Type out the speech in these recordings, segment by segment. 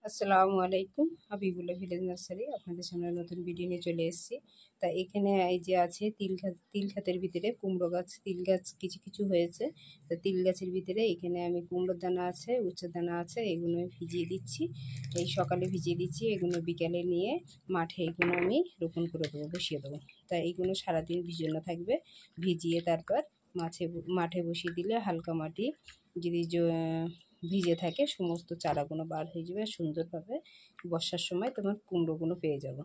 আসসালামু আলাইকুম, Habibullah village nursery আপনাদের সামনে নতুন ভিডিও নিয়ে চলে এসেছি। তা এখানে এই যে আছে তিল খাতের ভিতরে কুমড়ো গাছ, তিল গাছ কিছু কিছু হয়েছে। তা তিল গাছের ভিতরে এখানে আমি কুমড়োর দানা আছে, উচ্ছের দানা আছে, এগুলো আমি ভিজিয়ে দিচ্ছি। এই সকালে ভিজিয়ে দিচ্ছি, এগুলো বিকালে নিয়ে মাঠে এগুলো আমি রোপণ করে দেবো, বসিয়ে দেবো। তা এইগুলো সারাদিন ভিজানো থাকবে। ভিজিয়ে তারপর মাঠে বসিয়ে দিলে হালকা মাটি যদি ভিজে থাকে সমস্ত চারাগুলো বার হয়ে যাবে সুন্দরভাবে। বর্ষার সময় তোমার কুমড়োগুলো পেয়ে যাব।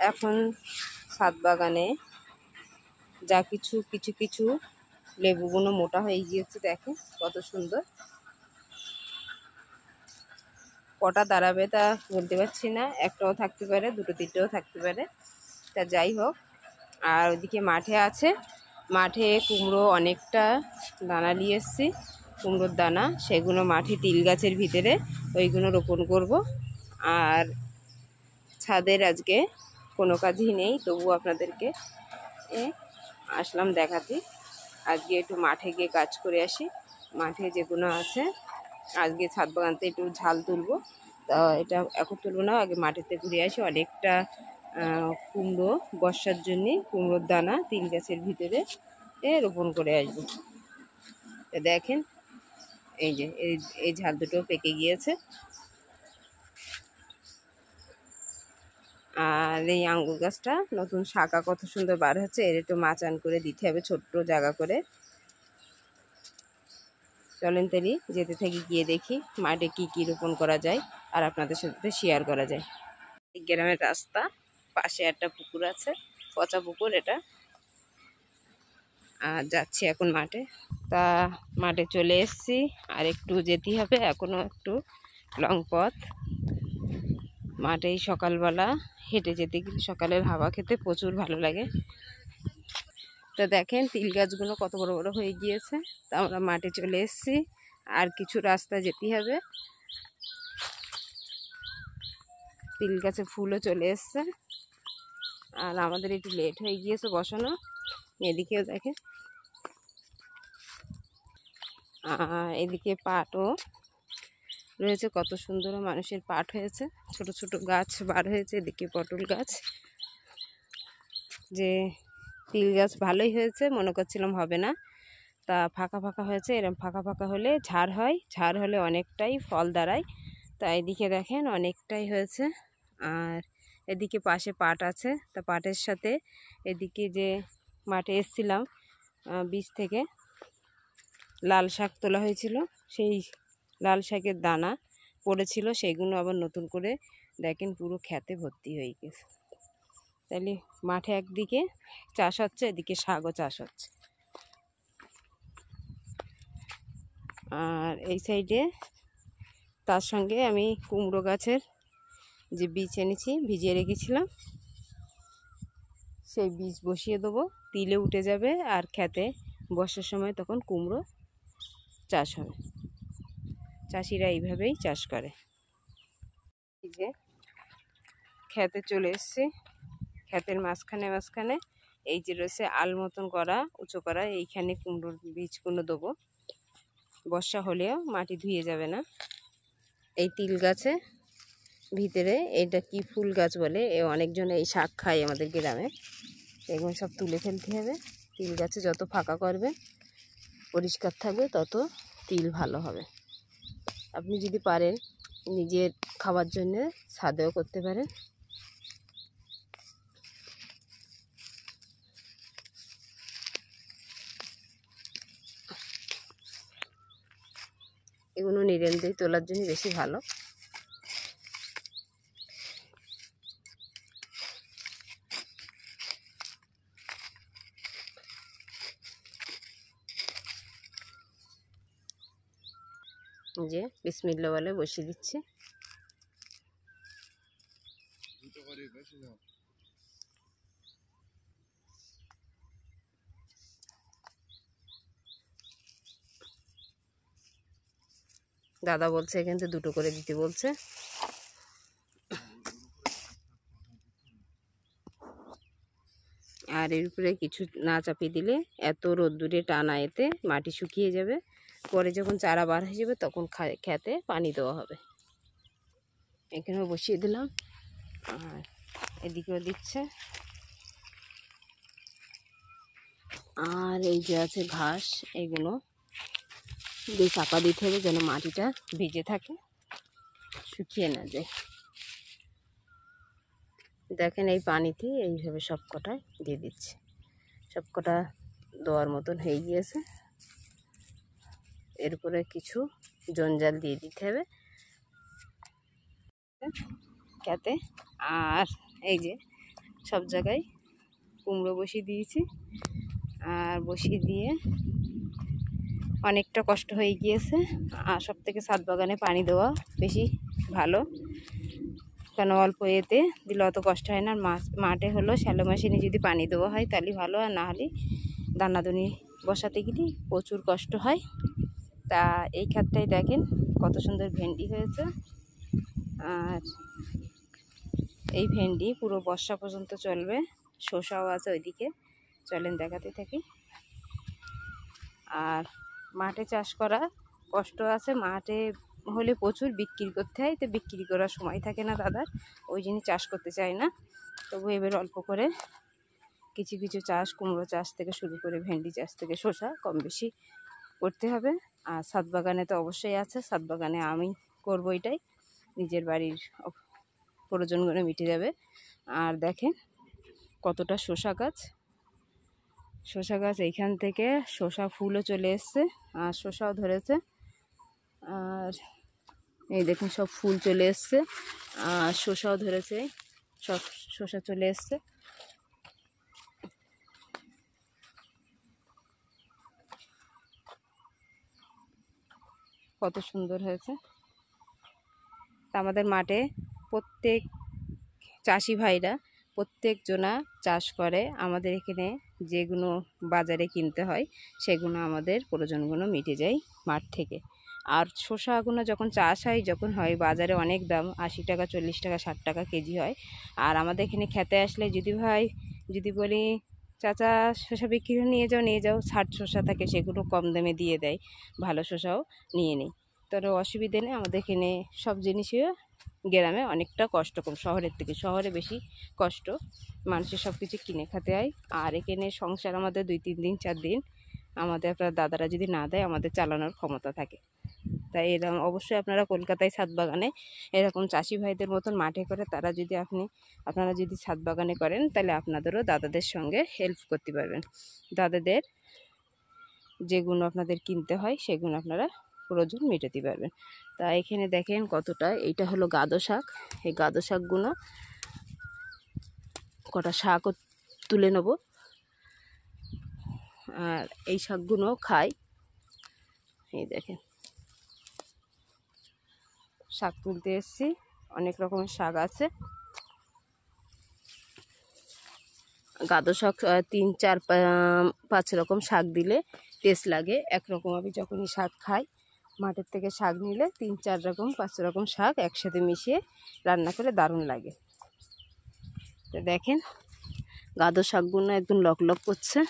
এখন ছাদ বাগানে যা কিছু কিছু লেবুগুলো মোটা হয়ে গিয়েছে, দেখে কত সুন্দর। কটা দাঁড়াবে তা বলতে পারছি না, একটাও থাকতে পারে, দুটো তিনটেও থাকতে পারে। তা যাই হোক, আর ওদিকে মাঠে আছে, মাঠে কুমড়ো অনেকটা দানা নিয়ে এসছি, কুমড়োর দানা, সেগুলো মাঠে তিল গাছের ভিতরে ওইগুলো রোপণ করব। আর ছাদের আজকে কোনো কাজই নেই, তবু আপনাদেরকে আসলাম দেখাতে। আজকে একটু মাঠে গিয়ে কাজ করে আসি। মাঠে যেগুলো আছে আজকে ছাদ বাগানতে একটু ঝাল তুলবো। তা এটা এখন তুলবো না, আগে মাঠেতে ঘুরে আসি। অনেকটা কুমড়ো বর্ষার জন্যে কুমড়োর দানা তিল গাছের ভিতরে রোপণ করে আসবো। দেখেন এই যে এই ঝাল দুটো পেকে গিয়েছে। আর এই আঙ্গুর গাছটা নতুন শাখা কত সুন্দর বার হচ্ছে, এর একটু মাচান করে দিতে হবে ছোট্ট জায়গা করে। চলেন তালি যেতে থাকি, গিয়ে দেখি মাঠে কি কি রোপণ করা যায় আর আপনাদের সাথে শেয়ার করা যায়। এই গ্রামের রাস্তা, পাশে একটা পুকুর আছে, পচা পুকুর এটা। আর যাচ্ছি এখন মাঠে। তা মাঠে চলে এসেছি, আর একটু যেতেই হবে, এখনো একটু লং পথ। মাঠেই সকালবেলা হেঁটে যেতে গেলে সকালের হাওয়া খেতে প্রচুর ভালো লাগে। তো দেখেন তিল গাছগুলো কত বড় বড় হয়ে গিয়েছে। তা আমরা মাঠে চলে এসেছি, আর কিছু রাস্তা যেতে হবে। তিল গাছে ফুলও চলে এসছে, আর আমাদের একটু লেট হয়ে গিয়েছে বসানো। এদিকেও দেখেন, এদিকে পাটও রয়েছে, কত সুন্দর মানুষের পাট হয়েছে, ছোট ছোট গাছ বার হয়েছে। এদিকে পটল গাছ, যে তিল গাছ ভালোই হয়েছে, মনে করছিলাম হবে না। তা ফাঁকা ফাঁকা হয়েছে, এরকম ফাঁকা ফাঁকা হলে ঝাড় হয়, ঝাড় হলে অনেকটাই ফল দাঁড়ায়। তা এদিকে দেখেন অনেকটাই হয়েছে। আর এদিকে পাশে পাট আছে, তা পাটের সাথে এদিকে যে মাঠে এসছিলাম বীজ থেকে লাল শাক তোলা হয়েছিল, সেই লাল শাকের দানা পড়েছিল, সেইগুলো আবার নতুন করে দেখেন পুরো খেতে ভর্তি হয়ে গেছে। তাহলে মাঠে একদিকে চাষ হচ্ছে, এদিকে শাকও চাষ হচ্ছে। আর এই সাইডে তার সঙ্গে আমি কুমড়ো গাছের যে বীজ এনেছি ভিজিয়ে রেখেছিলাম, সেই বীজ বসিয়ে দেবো, তিলে উঠে যাবে। আর খেতে বর্ষার সময় তখন কুমড়ো চাষ হবে। চাষিরা এইভাবেই চাষ করে। এই যে খেতে চলে এসছে, ক্ষেতের মাঝখানে এই যে রয়েছে আল মতন করা, উঁচু করা, এইখানে কুমড়োর বীজগুলো দেবো। বর্ষা হলেও মাটি ধুয়ে যাবে না। এই তিল গাছে ভিতরে এটা কি ফুল গাছ বলে, অনেকজন এই শাক খায় আমাদের গ্রামে। এগুলো সব তুলে ফেলতে হবে। তিল গাছে যত ফাঁকা করবে, পরিষ্কার থাকবে, তত তিল ভালো হবে। আপনি যদি পারেন নিজের খাবার জন্য ছাদেও করতে পারেন। এগুলো নিরেন্দ্রেই তোলার জন্য বেশি ভালো। যে বিসমিল্লাহ বলে বসিয়ে দিচ্ছি। দাদা বলছে এখান থেকে দুটো করে দিতে বলছে। আর এর উপরে কিছু না চাপিয়ে দিলে এত রোদ্দুরে টানা, এতে মাটি শুকিয়ে যাবে, পরে যখন চারা বার হয়ে যাবে তখন খেতে পানি দেওয়া হবে। এখানেও বসিয়ে দিলাম, আর এদিকেও দিচ্ছে। আর এই যে আছে ঘাস, এগুলো দিয়ে চাপা দিতে হবে যেন মাটিটা ভিজে থাকে, শুকিয়ে না যায়। দেখেন এই পানিতে এইভাবে সব কটায় দিয়ে দিচ্ছে। সব কটা দেওয়ার মতন হয়ে গিয়েছে। এরপরে কিছু জঞ্জাল দিয়ে দিতে হবে খেতে। আর এই যে সব জায়গায় কুমড়ো বসিয়ে দিয়েছি, আর বসিয়ে দিয়ে অনেকটা কষ্ট হয়ে গিয়েছে। আর সব থেকে ছাদ বাগানে পানি দেওয়া বেশি ভালো, কেন অল্প এতে দিলে অত কষ্ট হয় না। মাঠে হলো শ্যালো মেশিনে যদি পানি দেওয়া হয় তাহলে ভালো, আর না হলে দানাদানি বসাতে গেলে প্রচুর কষ্ট হয়। তা এই ক্ষেতটাই দেখেন কত সুন্দর ভেন্ডি হয়েছে। আর এই ভেন্ডি পুরো বর্ষা পর্যন্ত চলবে। শসাও আছে ওইদিকে, চলেন দেখাতে থাকি। আর মাঠে চাষ করা কষ্ট আছে, মাঠে হলে প্রচুর বিক্রি করতে হয়, তো বিক্রি করার সময় থাকে না দাদার, ওই জন্য চাষ করতে চায় না। তবু এবার অল্প করে কিছু কিছু চাষ, কুমড়ো চাষ থেকে শুরু করে ভেন্ডি চাষ থেকে শসা কম বেশি করতে হবে। আর ছাদ বাগানে তো অবশ্যই আছে, ছাদ বাগানে আমি করবো এটাই, নিজের বাড়ির প্রয়োজনগুলো মিটে যাবে। আর দেখেন কতটা শসা গাছ, শসা গাছ এইখান থেকে শসা ফুলও চলে এসছে, আর শসাও ধরেছে। আর এই দেখুন সব ফুল চলে এসছে, আর শসাও ধরেছে, সব শসা চলে এসছে। কত সুন্দর হয়েছে। তা আমাদের মাঠে প্রত্যেক চাষি ভাইরা প্রত্যেকজনা চাষ করে। আমাদের এখানে যেগুলো বাজারে কিনতে হয় সেগুলো আমাদের প্রয়োজনগুলো মিটে যায় মাঠ থেকে। আর শসাগুলো যখন চাষ হয়, যখন হয় বাজারে অনেক দাম, 80 টাকা 40 টাকা 60 টাকা কেজি হয়। আর আমাদের এখানে খেতে আসলে যদি বলি চাচা শসা বিক্রি নিয়ে যাও, 60 শসা থাকে সেগুলো কম দামে দিয়ে দেয়, ভালো শসাও নিয়ে নিই। তবে অসুবিধে নেই, আমাদের এখানে সব জিনিসই গ্রামে অনেকটা কষ্ট কম শহরের থেকে। শহরে বেশি কষ্ট, মানুষের সব কিছু কিনে খেতে হয়। আর এখানে সংসার আমাদের 2-3 দিন 4 দিন আমাদের আপনার দাদারা যদি না দেয় আমাদের চালানোর ক্ষমতা থাকে। তাই এরকম অবশ্যই আপনারা কলকাতায় ছাদ বাগানে এরকম চাষি ভাইদের মতন মাঠে করে আপনারা যদি ছাদ বাগানে করেন তাহলে আপনাদেরও দাদাদের সঙ্গে হেল্প করতে পারবেন। দাদাদের যেগুলো আপনাদের কিনতে হয় সেগুলো আপনারা প্রয়োজন মেটাতে পারবেন। তা এখানে দেখেন কতটা, এইটা হলো গাদো শাক। এই গাদো শাকগুলো কটা শাকও তুলে নেব। আর এই শাকগুলো খাই, এই দেখেন শাক তুলতে এসেছি, অনেক রকমের শাক আছে। গাদো শাক 3-4-5 রকম শাক দিলে টেস্ট লাগে একরকম। আমি যখনই শাক খাই মাঠের থেকে শাক নিলে 3-4 রকম 5 রকম শাক একসাথে মিশিয়ে রান্না করে দারুণ লাগে। তো দেখেন গাদো শাকগুলো একদম লকলক করছে।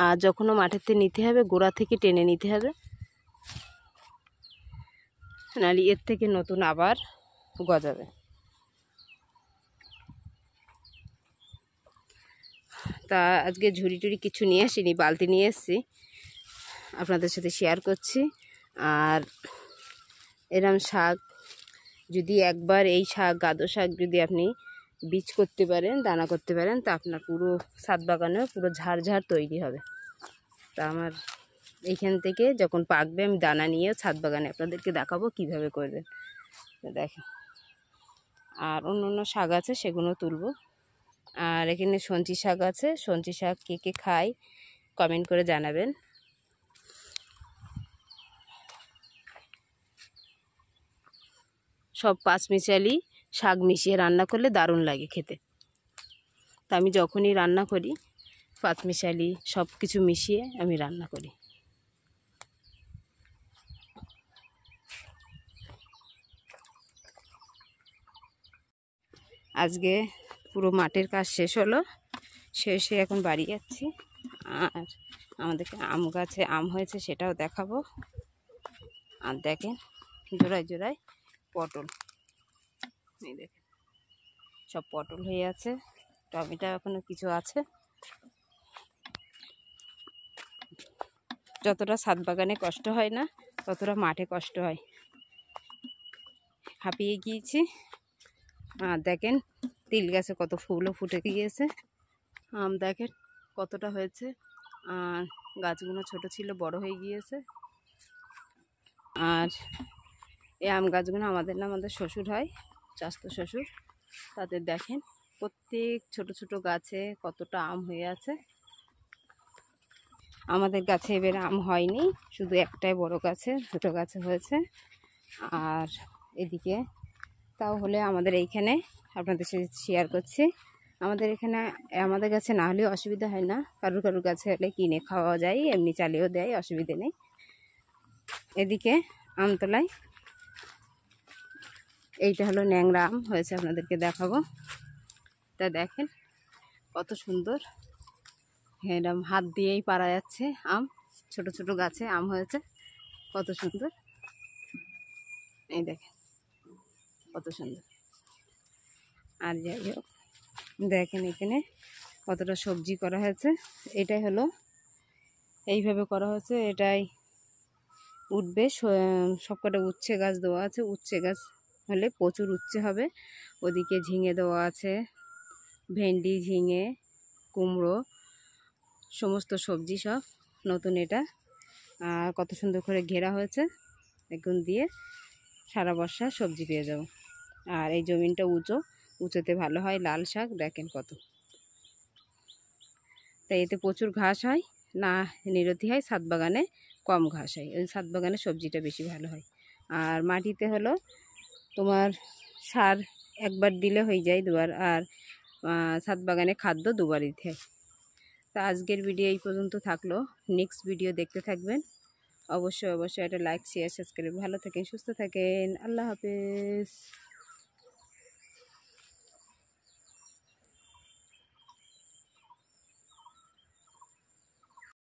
আর যখনও মাঠের থেকে নিতে হবে গোড়া থেকে টেনে নিতে হবে, নাহলে এর থেকে নতুন আবার গজাবে। তা আজকে ঝুড়ি টুড়ি কিছু নিয়ে আসিনি, বালতি নিয়ে এসেছি, আপনাদের সাথে শেয়ার করছি। আর এরম শাক যদি একবার এই শাক গাদো শাক যদি আপনি বীজ করতে পারেন, দানা করতে পারেন, তা আপনার পুরো ছাদ বাগানেও পুরো ঝাড় তৈরি হবে। তা আমার এইখান থেকে যখন পাকবে আমি দানা নিয়ে ছাদ বাগানে আপনাদেরকে দেখাবো কিভাবে করবেন, দেখেন। আর অন্য শাক আছে সেগুলো তুলবো। আর এখানে সঞ্চি শাক আছে, সঞ্চি শাক কে কে খায় কমেন্ট করে জানাবেন। সব পাঁচমিশালি শাক মিশিয়ে রান্না করলে দারুণ লাগে খেতে। তা আমি যখনই রান্না করি পাঁচমিশালি সব কিছু মিশিয়ে আমি রান্না করি। আজকে পুরো মাঠের কাজ শেষ হলো, শেষে এখন বাড়ি যাচ্ছি। আর আমাদের আম গাছে আম হয়েছে সেটাও দেখাবো। আর দেখেন জোড়ায় জোড়ায় পটল, এই দেখেন সব পটল হয়ে আছে, টমেটো এখনো কিছু আছে। যতটা ছাদ বাগানে কষ্ট হয় না ততটা মাঠে কষ্ট হয়। হাঁপিয়ে গিয়েছি। আর দেখেন তিল গাছে কত ফুলও ফুটে গিয়েছে। আম দেখেন কতটা হয়েছে, আর গাছগুলো ছোট ছিল বড় হয়ে গিয়েছে। আর এই আম গাছগুলো আমাদের না, আমাদের শ্বশুর হয়, চাচাতো শ্বশুর, তাদের দেখেন প্রত্যেক ছোট ছোট গাছে কতটা আম হয়ে আছে। আমাদের গাছে এবার আম হয়নি, শুধু একটাই বড় গাছে, ছোটো গাছে হয়েছে। আর এদিকে তাও হলে আমাদের এইখানে আপনাদের সাথে শেয়ার করছি, আমাদের এখানে আমাদের গাছে না হলেও অসুবিধা হয় না, কারুর কারুর গাছে হলে কিনে খাওয়া যায়, এমনি চালিয়েও দেয়, অসুবিধে নেই। এদিকে আমতলায় এইটা হলো ন্যাংরা আম হয়েছে, আপনাদেরকে দেখাবো। তা দেখেন কত সুন্দর, এরকম হাত দিয়েই পারা যাচ্ছে আম, ছোট ছোট গাছে আম হয়েছে, কত সুন্দর। এই দেখেন কত সুন্দর। আর যাই হোক দেখেন এখানে কতটা সবজি করা হয়েছে, এটাই হলো এইভাবে করা হয়েছে, এটাই উঠবে। সবকটা উচ্ছে গাছ দেওয়া আছে, উচ্ছে গাছ হলে প্রচুর উচ্ছে হবে। ওদিকে ঝিঙে দেওয়া আছে, ভেন্ডি, ঝিঙে, কুমড়ো, সমস্ত সবজি সব নতুন এটা। আর কত সুন্দর করে ঘেরা হয়েছে, এখন দিয়ে সারা বর্ষা সবজি পেয়ে যাব। আর এই জমিনটা উঁচুতে ভালো হয় লাল শাক, দেখেন কত। তাই এতে প্রচুর ঘাস হয় না, নিরতি হয়, ছাদ বাগানে কম ঘাস হয়, ওই ছাদ বাগানে সবজিটা বেশি ভালো হয়। আর মাটিতে হলো তোমার সার একবার দিলে হয়ে যায়, দুবার। আর ছাদ বাগানে খাদ্য দুবার দিতে হয়। তা আজকের ভিডিও এই পর্যন্ত থাকলো, নেক্সট ভিডিও দেখতে থাকবেন। অবশ্যই অবশ্যই একটা লাইক, শেয়ার, সাবস্ক্রাইব। ভালো থাকেন, সুস্থ থাকেন, আল্লাহ হাফেজ।